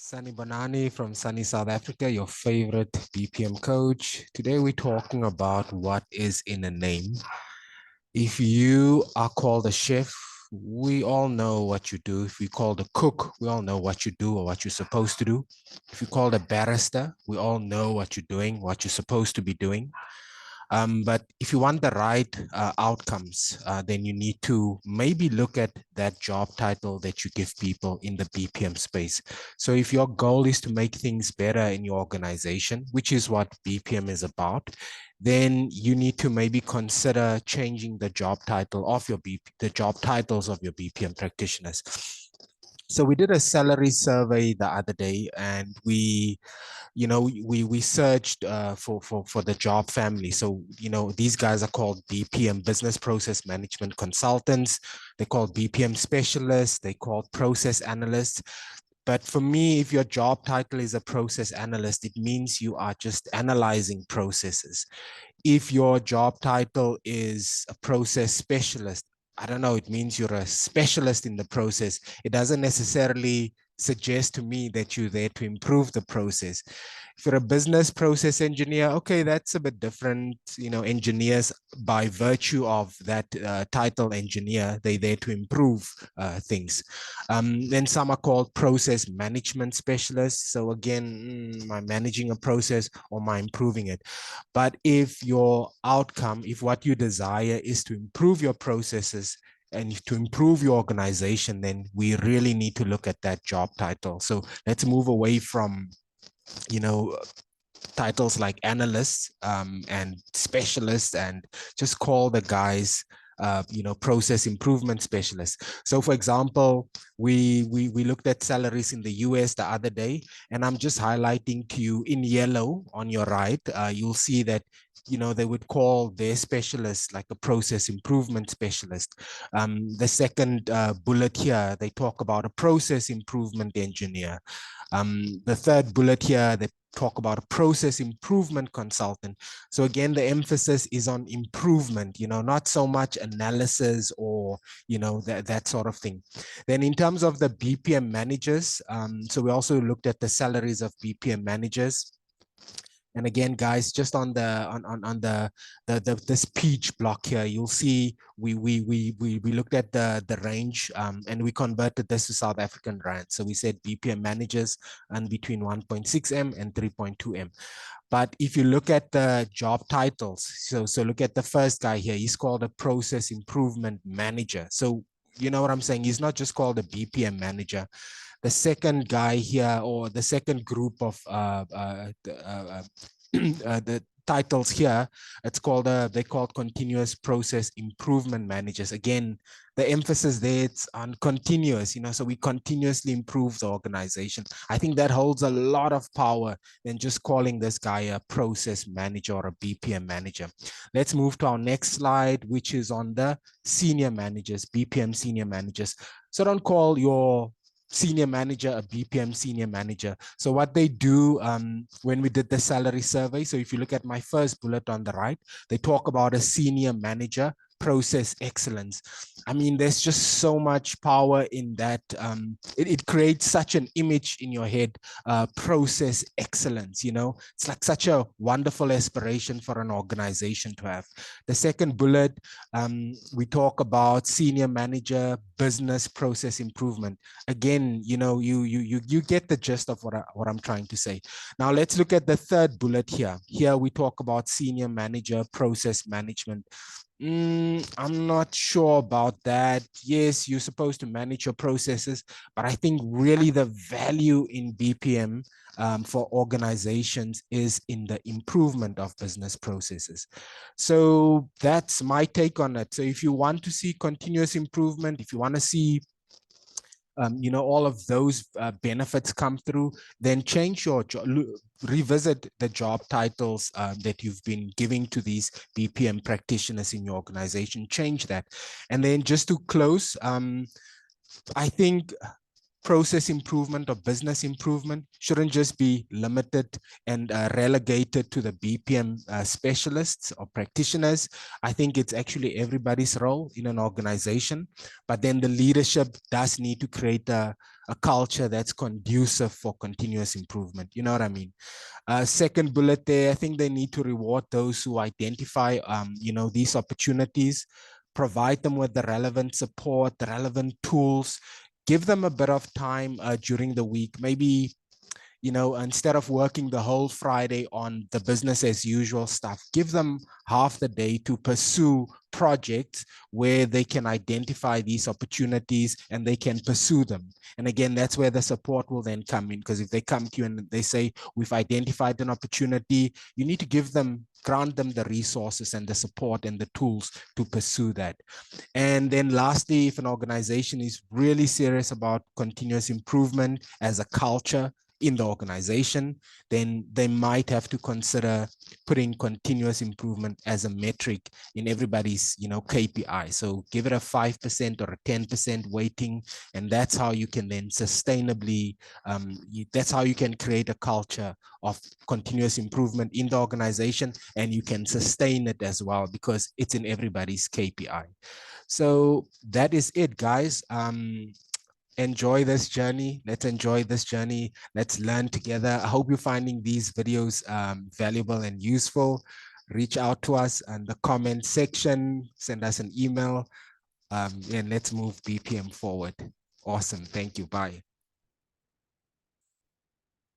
Sunny Banani from sunny South Africa, your favorite BPM coach. Today we're talking about what is in a name. If you are called a chef, we all know what you do. If we called a cook, we all know what you do or what you're supposed to do. If you called a barrister, we all know what you're doing, what you're supposed to be doing. But if you want the right outcomes, then you need to maybe look at that job title that you give people in the BPM space. So if your goal is to make things better in your organization, which is what BPM is about, then you need to maybe consider changing the job title of your the job titles of your BPM practitioners. So we did a salary survey the other day, and we searched for the job family. So these guys are called BPM, business process management consultants. They're called BPM specialists. They called process analysts. But for me, if your job title is a process analyst, it means you are just analyzing processes. If your job title is a process specialist, I don't know, it means you're a specialist in the process. It doesn't necessarily suggest to me that you're there to improve the process. If you're a business process engineer, okay, that's a bit different. Engineers, by virtue of that title engineer, they're there to improve things. Then some are called process management specialists. So again, am I managing a process or am I improving it? But if your outcome, if what you desire is to improve your processes and to improve your organization, then we really need to look at that job title. So let's move away from, titles like analysts and specialists, and just call the guys process improvement specialists. So for example, we looked at salaries in the US the other day, and I'm just highlighting to you in yellow on your right. You'll see that they would call their specialist like a process improvement specialist. The second bullet here, they talk about a process improvement engineer. The third bullet here, they talk about a process improvement consultant. So again, the emphasis is on improvement, not so much analysis or, that sort of thing. Then in terms of the BPM managers, so we also looked at the salaries of BPM managers. And again, guys, just on the this peach block here, you'll see we looked at the range, and we converted this to South African rand. So we said BPM managers and between 1.6M and 3.2M. But if you look at the job titles, so look at the first guy here. He's called a process improvement manager. So you know what I'm saying? He's not just called a BPM manager. The second guy here, or the second group of the titles here, it's called they called continuous process improvement managers. Again, the emphasis there, it's on continuous, so we continuously improve the organization. I think that holds a lot of power than just calling this guy a process manager or a BPM manager. Let's move to our next slide, which is on the senior managers, BPM senior managers. So don't call your senior manager a BPM senior manager. So what they do when we did the salary survey, so if you look at my first bullet on the right, they talk about a senior manager process excellence. I mean, there's just so much power in that. It creates such an image in your head, process excellence, it's like such a wonderful aspiration for an organization to have. The second bullet, we talk about senior manager business process improvement. Again, you get the gist of what I'm trying to say. Now let's look at the third bullet here. Here we talk about senior manager process management. I'm not sure about that. Yes, you're supposed to manage your processes, but I think really the value in BPM for organizations is in the improvement of business processes. So that's my take on it. So if you want to see continuous improvement, if you want to see all of those benefits come through, then change your job, revisit the job titles that you've been giving to these BPM practitioners in your organization, change that. And then just to close, I think process improvement or business improvement shouldn't just be limited and relegated to the BPM specialists or practitioners. I think it's actually everybody's role in an organization, but then the leadership does need to create a culture that's conducive for continuous improvement. You know what I mean? Second bullet there, I think they need to reward those who identify, these opportunities, provide them with the relevant support, the relevant tools, give them a bit of time during the week. Maybe, instead of working the whole Friday on the business as usual stuff, give them half the day to pursue projects where they can identify these opportunities and they can pursue them. And again, that's where the support will then come in, because if they come to you and they say, we've identified an opportunity, you need to grant them the resources and the support and the tools to pursue that. And then lastly, if an organization is really serious about continuous improvement as a culture in the organization, then they might have to consider putting continuous improvement as a metric in everybody's, KPI. So give it a 5% or a 10% weighting, and that's how you can then sustainably, that's how you can create a culture of continuous improvement in the organization, and you can sustain it as well because it's in everybody's KPI. So that is it, guys. Enjoy this journey. Let's enjoy this journey. Let's learn together. I hope you're finding these videos valuable and useful. Reach out to us in the comment section, send us an email, and let's move BPM forward. Awesome. Thank you. Bye.